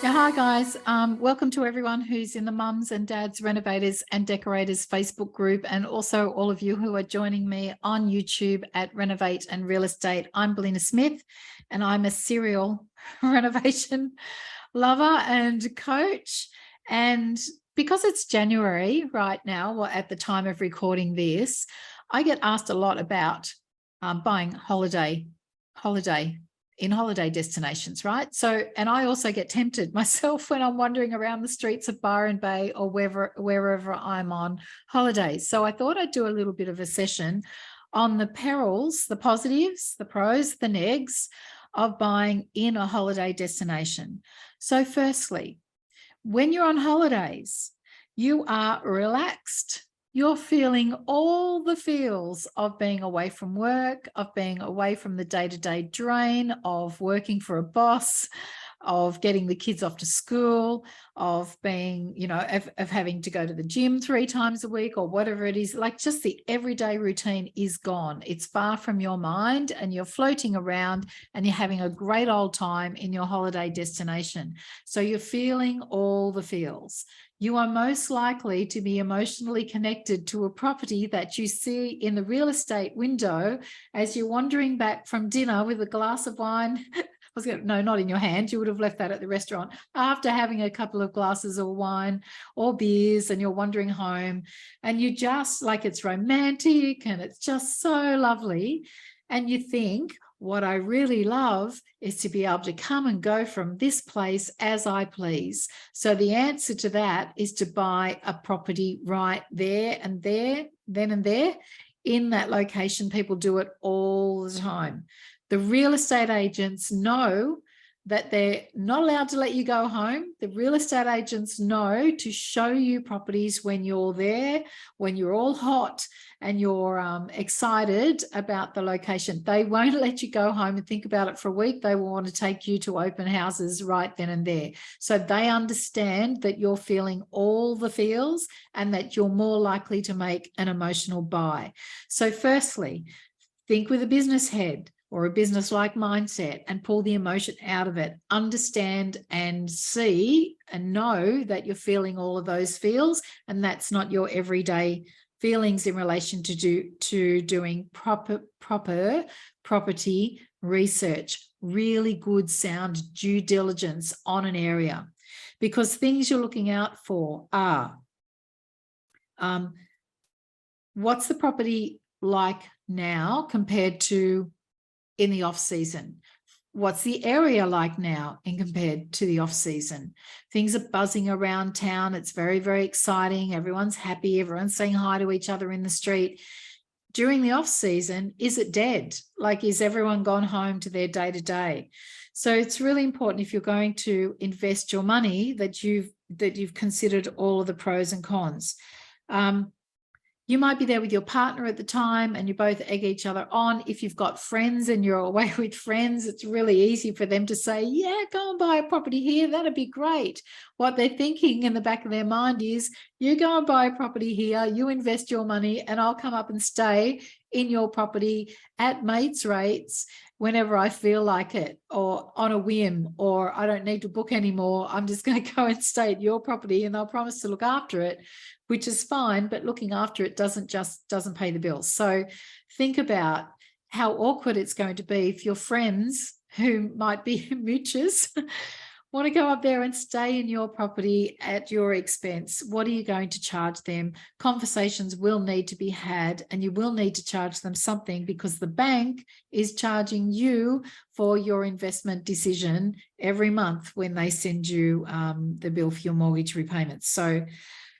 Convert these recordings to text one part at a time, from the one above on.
Yeah, hi guys. Welcome to everyone who's in the Mums and Dads Renovators and Decorators Facebook group, and also all of you who are joining me on YouTube at Renovate and Real Estate. I'm Belinda Smtih, and I'm a serial renovation lover and coach. And because it's January right now, well, at the time of recording this, I get asked a lot about buying holiday in holiday destinations, right? So, and I also get tempted myself when I'm wandering around the streets of Byron Bay or wherever I'm on holidays. So I thought I'd do a little bit of a session on the perils, the positives, the pros, the negs of buying in a holiday destination. So firstly, when you're on holidays, you are relaxed. You're feeling all the feels of being away from work, of being away from the day-to-day drain of working for a boss, of getting the kids off to school, of being, of having to go to the gym 3 times a week or whatever it is. Like, just the everyday routine is gone. It's far from your mind, and you're floating around and you're having a great old time in your holiday destination. So you're feeling all the feels. You are most likely to be emotionally connected to a property that you see in the real estate window as you're wandering back from dinner with a glass of wine. No, not in your hand. You would have left that at the restaurant after having a couple of glasses of wine or beers, and you're wandering home, and you just, like, it's romantic and it's just so lovely. And you think, what I really love is to be able to come and go from this place as I please. So the answer to that is to buy a property right there and there, then and there, in that location. People do it all the time. The real estate agents know that they're not allowed to let you go home. The real estate agents know to show you properties when you're there, when you're all hot and you're excited about the location. They won't let you go home and think about it for a week. They will want to take you to open houses right then and there. So they understand that you're feeling all the feels and that you're more likely to make an emotional buy. So firstly, think with a business head or a business-like mindset and pull the emotion out of it. Understand and see and know that you're feeling all of those feels, and that's not your everyday feelings in relation to doing proper property research, really good sound due diligence on an area. Because things you're looking out for are, what's the property like now compared to in the off season? What's the area like now in compared to the off season? Things are buzzing around town. It's very, very exciting. Everyone's happy. Everyone's saying hi to each other in the street. During the off season, is it dead? Like, is everyone gone home to their day to day? So it's really important, if you're going to invest your money, that you've considered all of the pros and cons. You might be there with your partner at the time and you both egg each other on. If you've got friends and you're away with friends, it's really easy for them to say, yeah, go and buy a property here. That'd be great. What they're thinking in the back of their mind is, you go and buy a property here, you invest your money, and I'll come up and stay in your property at mates rates whenever I feel like it, or on a whim, or I don't need to book anymore. I'm just going to go and stay at your property, and they'll promise to look after it, which is fine, but looking after it doesn't pay the bills. So think about how awkward it's going to be if your friends, who might be moochers, want to go up there and stay in your property at your expense. What are you going to charge them? Conversations will need to be had, and you will need to charge them something, because the bank is charging you for your investment decision every month when they send you the bill for your mortgage repayments. So,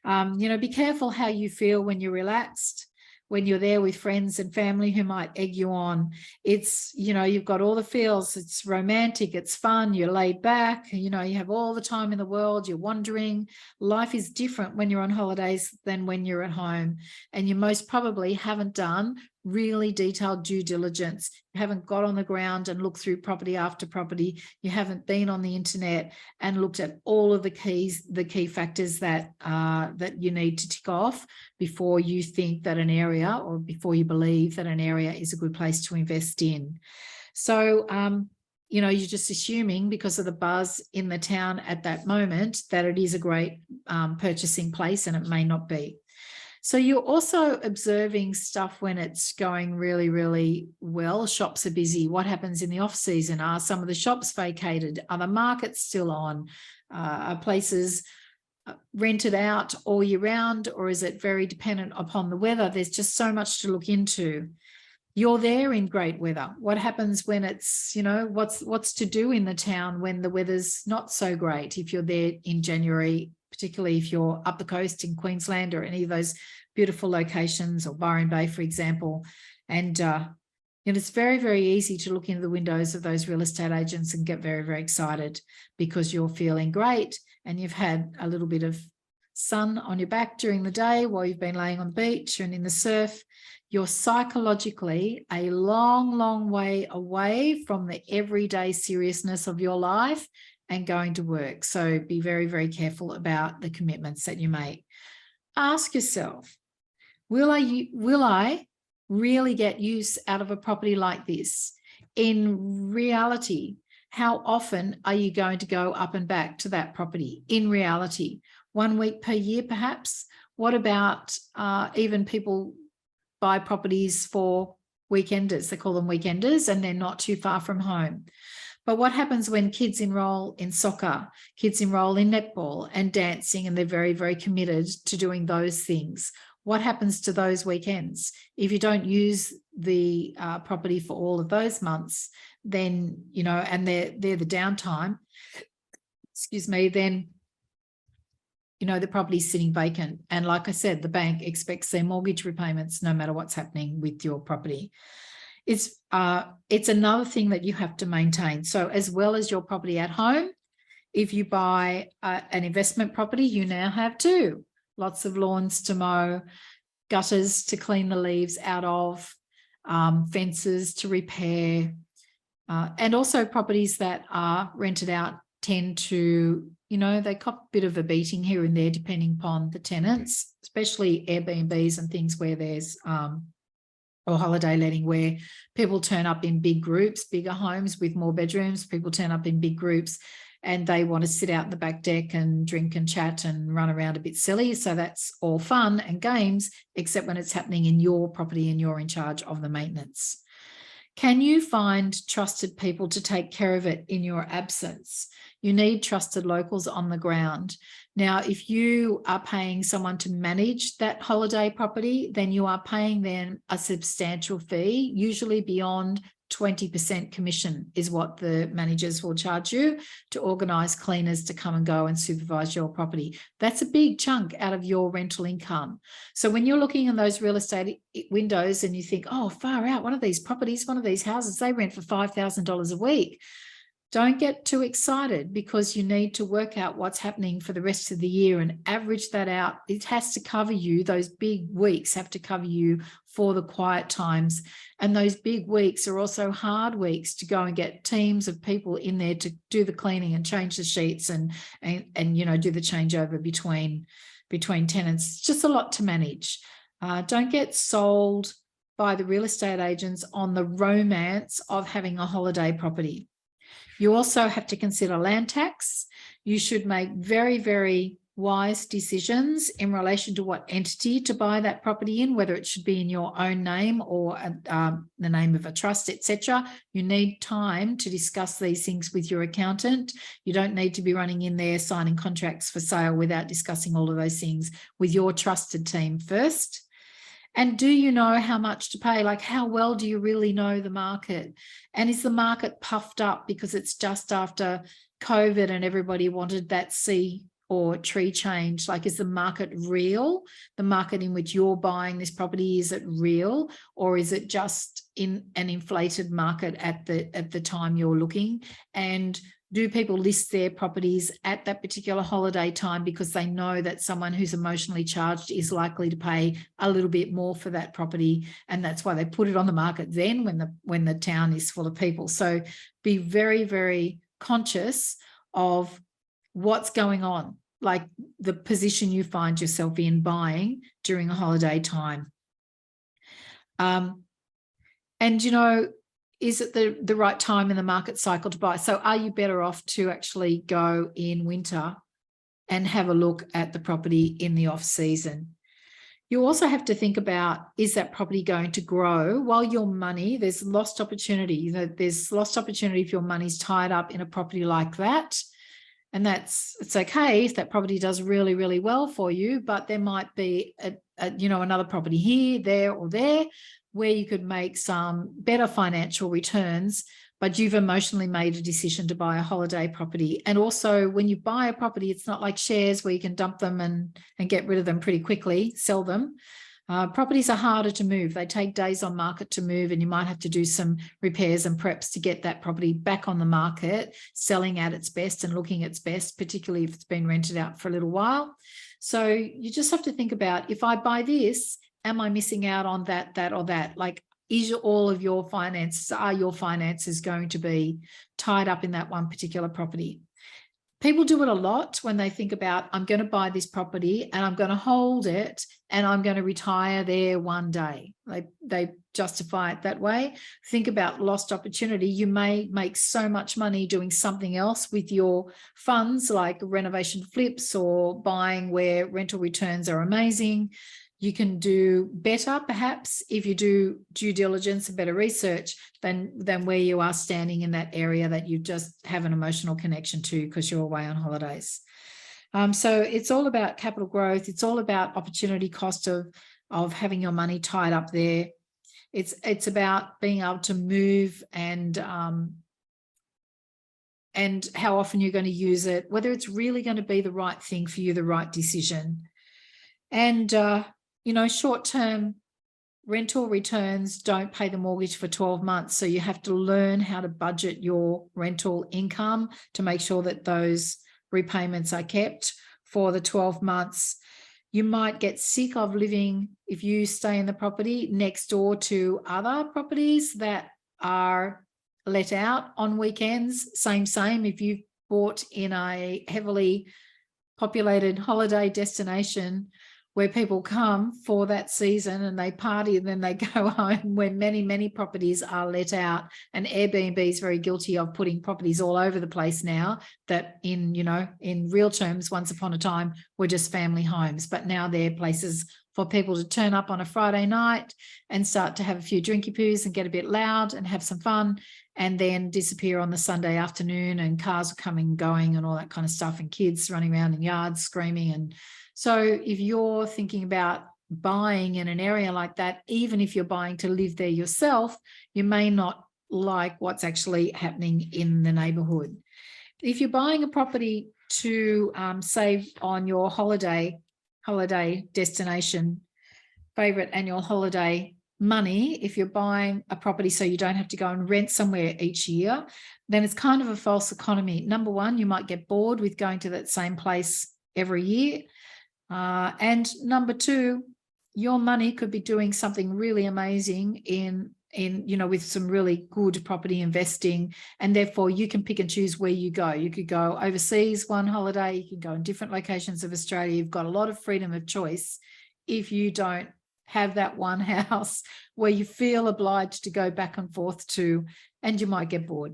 be careful how you feel when you're relaxed, when you're there with friends and family who might egg you on. It's, you've got all the feels. It's romantic, it's fun, you're laid back, you have all the time in the world, you're wandering. Life is different when you're on holidays than when you're at home. And you most probably haven't done really detailed due diligence. You haven't got on the ground and looked through property after property. You haven't been on the internet and looked at all of the key factors that you need to tick off before you think that an area, or before you believe that an area is a good place to invest in. So you know, you're just assuming because of the buzz in the town at that moment that it is a great purchasing place, and it may not be. So you're also observing stuff when it's going really, really well. Shops are busy. What happens in the off season? Are some of the shops vacated? Are the markets still on? Are places rented out all year round, or is it very dependent upon the weather? There's just so much to look into. You're there in great weather. What happens when it's, you know, what's to do in the town when the weather's not so great? If you're there in January, particularly if you're up the coast in Queensland or any of those beautiful locations, or Byron Bay, for example. And it's very, very easy to look into the windows of those real estate agents and get very, very excited because you're feeling great and you've had a little bit of sun on your back during the day while you've been laying on the beach and in the surf. You're psychologically a long, long way away from the everyday seriousness of your life and going to work. So be very, very careful about the commitments that you make. Ask yourself, will I really get use out of a property like this? In reality, how often are you going to go up and back to that property? In reality, 1 week per year, perhaps? What about even people buy properties for weekenders? They call them weekenders, and they're not too far from home. But what happens when kids enroll in soccer, kids enroll in netball and dancing, and they're very, very committed to doing those things? What happens to those weekends? If you don't use the property for all of those months, then, you know, and they're the downtime, then, you know, the property's sitting vacant. And like I said, the bank expects their mortgage repayments no matter what's happening with your property. It's another thing that you have to maintain. So as well as your property at home, if you buy an investment property, you now have two. Lots of lawns to mow, gutters to clean the leaves out of, fences to repair, and also properties that are rented out tend to, you know, they cop a bit of a beating here and there depending upon the tenants, especially Airbnbs and things where there's or holiday letting, where people turn up in big groups, bigger homes with more bedrooms. People turn up in big groups and they want to sit out in the back deck and drink and chat and run around a bit silly. So that's all fun and games, except when it's happening in your property and you're in charge of the maintenance. Can you find trusted people to take care of it in your absence? You need trusted locals on the ground. Now, if you are paying someone to manage that holiday property, then you are paying them a substantial fee, usually beyond 20% commission is what the managers will charge you to organise cleaners to come and go and supervise your property. That's a big chunk out of your rental income. So when you're looking in those real estate windows and you think, oh, far out, one of these properties, one of these houses, they rent for $5,000 a week. Don't get too excited, because you need to work out what's happening for the rest of the year and average that out. It has to cover you. Those big weeks have to cover you for the quiet times. And those big weeks are also hard weeks to go and get teams of people in there to do the cleaning and change the sheets and you know, do the changeover between tenants. It's just a lot to manage. Don't get sold by the real estate agents on the romance of having a holiday property. You also have to consider land tax. You should make very, very wise decisions in relation to what entity to buy that property in, whether it should be in your own name or the name of a trust, etc. You need time to discuss these things with your accountant. You don't need to be running in there signing contracts for sale without discussing all of those things with your trusted team first. And do you know how much to pay? Like, how well do you really know the market? And is the market puffed up because it's just after COVID and everybody wanted that sea or tree change? Like, is the market real? The market in which you're buying this property, is it real? Or is it just in an inflated market at the time you're looking? And do people list their properties at that particular holiday time because they know that someone who's emotionally charged is likely to pay a little bit more for that property, and that's why they put it on the market then when the town is full of people? So be very, very conscious of what's going on, like the position you find yourself in buying during a holiday time. And, you know, is it the right time in the market cycle to buy? So are you better off to actually go in winter and have a look at the property in the off season? You also have to think about, is that property going to grow? While your money, there's lost opportunity. There's lost opportunity if your money's tied up in a property like that. And it's okay if that property does really, really well for you, but there might be another property here, there, or there, where you could make some better financial returns, but you've emotionally made a decision to buy a holiday property. And also, when you buy a property, it's not like shares where you can dump them and get rid of them pretty quickly, sell them. Properties are harder to move. They take days on market to move, and you might have to do some repairs and preps to get that property back on the market, selling at its best and looking its best, particularly if it's been rented out for a little while. So you just have to think about, if I buy this, am I missing out on that, or that? Like, is all of your finances, are your finances going to be tied up in that one particular property? People do it a lot when they think about, I'm going to buy this property and I'm going to hold it and I'm going to retire there one day. They justify it that way. Think about lost opportunity. You may make so much money doing something else with your funds, like renovation flips or buying where rental returns are amazing. You can do better, perhaps, if you do due diligence and better research than where you are standing in that area that you just have an emotional connection to because you're away on holidays. So it's all about capital growth. It's all about opportunity cost of having your money tied up there. It's about being able to move and how often you're going to use it, whether it's really going to be the right thing for you, the right decision. And short-term rental returns don't pay the mortgage for 12 months. So you have to learn how to budget your rental income to make sure that those repayments are kept for the 12 months. You might get sick of living, if you stay in the property, next door to other properties that are let out on weekends. Same. If you've bought in a heavily populated holiday destination where people come for that season and they party and then they go home, where many properties are let out, and Airbnb is very guilty of putting properties all over the place now that in real terms, once upon a time, were just family homes, but now they're places for people to turn up on a Friday night and start to have a few drinky poos and get a bit loud and have some fun, and then disappear on the Sunday afternoon, and cars are coming and going and all that kind of stuff, and kids running around in yards screaming. And so if you're thinking about buying in an area like that, even if you're buying to live there yourself, you may not like what's actually happening in the neighborhood. If you're buying a property to save on your holiday destination, favorite annual holiday money, if you're buying a property so you don't have to go and rent somewhere each year, then it's kind of a false economy. Number one, you might get bored with going to that same place every year. And number two, your money could be doing something really amazing in with some really good property investing, and therefore you can pick and choose where you go. You could go overseas one holiday, you can go in different locations of Australia. You've got a lot of freedom of choice if you don't have that one house where you feel obliged to go back and forth to, and you might get bored.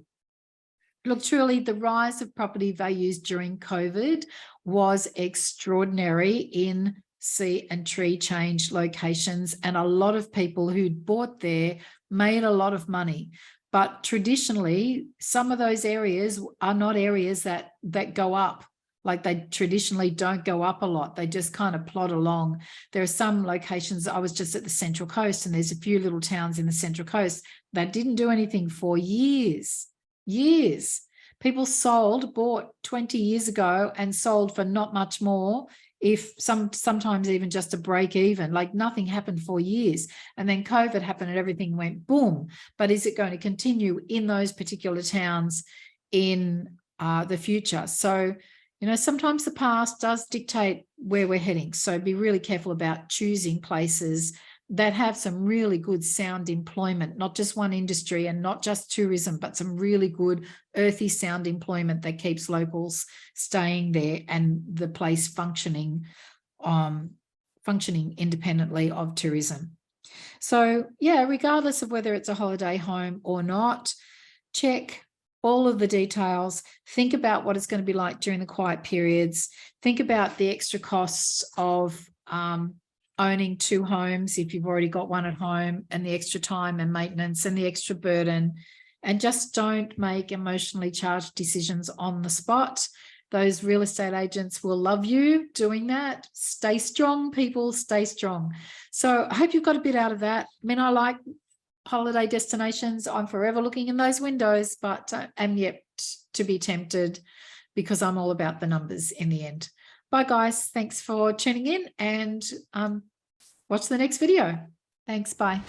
Look, truly, the rise of property values during COVID was extraordinary in sea and tree change locations, and a lot of people who'd bought there made a lot of money. But traditionally, some of those areas are not areas that go up. Like, they traditionally don't go up a lot. They just kind of plod along. There are some locations, I was just at the Central Coast, and there's a few little towns in the Central Coast that didn't do anything for years. People bought 20 years ago and sold for not much more, if sometimes even just a break even. Like, nothing happened for years, and then COVID happened and everything went boom. But is it going to continue in those particular towns in the future? So sometimes the past does dictate where we're heading. So be really careful about choosing places that have some really good sound employment, not just one industry and not just tourism, but some really good earthy sound employment that keeps locals staying there and the place functioning independently of tourism. So yeah, regardless of whether it's a holiday home or not, check all of the details. Think about what it's going to be like during the quiet periods. Think about the extra costs of owning two homes if you've already got one at home, and the extra time and maintenance and the extra burden. And just don't make emotionally charged decisions on the spot. Those real estate agents will love you doing that. Stay strong, people, stay strong. So I hope you've got a bit out of that. I mean, I like holiday destinations. I'm forever looking in those windows, but am yet to be tempted, because I'm all about the numbers in the end. Bye, guys. Thanks for tuning in, and watch the next video. Thanks. Bye.